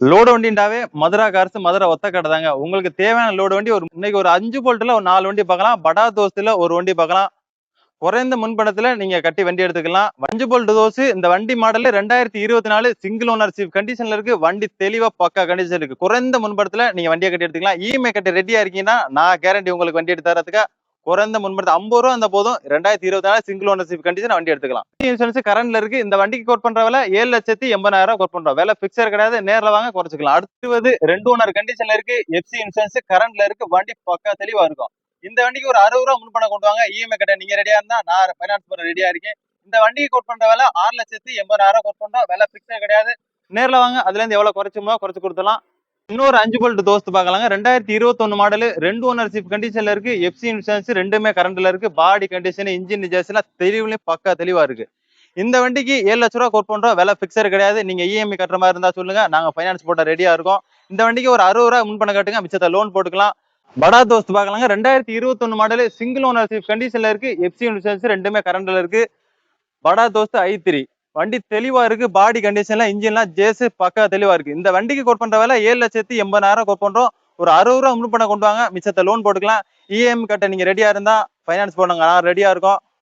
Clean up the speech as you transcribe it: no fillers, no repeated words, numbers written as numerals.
Load வண்டின்றாவே Mathura cars Madurai ஒத்த கடை தாங்க. உங்களுக்கு தேவையான லோடு வண்டி இன்னைக்கு ஒரு 5 போல்ட்ல ஒரு 4 வண்டி பார்க்கலாம். படா தோஸ்துல ஒரு வண்டி பார்க்கலாம். குறைந்த முன்பணத்துல நீங்க கட்டி வண்டி எடுத்துக்கலாம். 5 போல்ட் தோசு இந்த வண்டி மாடல் 2024 சிங்கிள் ஓனர்ஷிப் கண்டிஷன்ல இருக்கு. வண்டி தெளிவா பக்கா கண்டிஷன் இருக்கு. குறைந்த முன்பணத்துல நீங்க வண்டியை கட்டி எடுத்துக்கலாம். இஎம்ஐ கட்டி ரெடியா இருக்கீங்கன்னா நான் கேரண்டி உங்களுக்கு வண்டி எடுத்து தரதுக்கு குறைந்த முன்பணத்தை 50 ரூபா அந்த போதும். 2024 சிங்கிள் ஓனர்ஷிப் கண்டிஷன் வண்டி எடுத்துக்கலாம். இன்சூரன்ஸ் கரண்ட்ல இருக்கு. இந்த வண்டிக்கு கோட் பண்ற விலை 7,80,000 கோட் பண்றோம். விலை பிக்சர் கிடையாது. நேரில் வாங்க குறைச்சிக்கலாம். அடுத்தது 2 ஓனர் கண்டிஷன்ல இருக்கு. எஃப்சி இன்சூரன்ஸ் கரண்ட்ல இருக்கு. வண்டி பக்கா தெளிவா இருக்கும். இந்த வண்டிக்கு ஒரு 60 ரூபா முன்பணம் கொண்டு வாங்க. இஎம்ஐ கட்ட நீங்க ரெடியா இருந்தா நான் பைனான்ஸ் பண்ண ரெடியா இருக்கேன். இந்த வண்டிக்கு கோட் பண்ற விலை 6,80,000 கோட் பண்றோம். விலை பிக்சர் கிடையாது. நேரில் வாங்க. அதுல இருந்து எவ்வளவு குறைச்சுமோ குறைச்சு கொடுத்துலாம். இன்னொரு 5 போல்ட் தோஸ்து பார்க்கலாங்க. 2021 மாடல் 2 ஓனர்ஷிப் கண்டிஷன்ல இருக்கு. எஃப்சி இன்சூரன்ஸ் ரெண்டுமே கரண்ட்ல இருக்கு. பாடி கண்டிஷன் இன்ஜின் ஜெர்சிலாம் தெளிவுலயும் பக்கா தெளிவா இருக்கு. இந்த வண்டிக்கு 7 லட்ச ரூபா கோட் பண்றோம். விலை பிக்சர் கிடையாது. நீங்க இஎம்ஐ கட்டுற மாதிரி இருந்தா சொல்லுங்க. நாங்க பைனான்ஸ் போட்ட ரெடியா இருக்கோம். இந்த வண்டிக்கு ஒரு 60 ரூபா முன்பணம் கட்டுங்க. மிச்சத்தை லோன் போட்டுக்கலாம். படா தோஸ்து பார்க்கலாங்க. 2021 மாடல் சிங்கிள் ஓனர்ஷிப் கண்டிஷன்ல இருக்கு. எஃப்சி இன்சூரன்ஸ் ரெண்டுமே கரண்ட்ல இருக்கு. படா தோஸ்து i3 வண்டி தெளிவா இருக்கு. பாடி கண்டிஷன்ல இன்ஜின்லாம் ஜேஸ் பக்கா தெளிவா இருக்கு. இந்த வண்டிக்கு கோட் பண்ற விலை 7,80,000 கோட் பண்றோம். ஒரு 60 ரூபா முன்பணம் கொண்டு வாங்க. மிச்சத்தை லோன் போட்டுக்கலாம். இஎம்ஐ கட்ட நீங்க ரெடியா இருந்தா பைனான்ஸ் போடுங்க. நான் ரெடியா இருக்கோம்.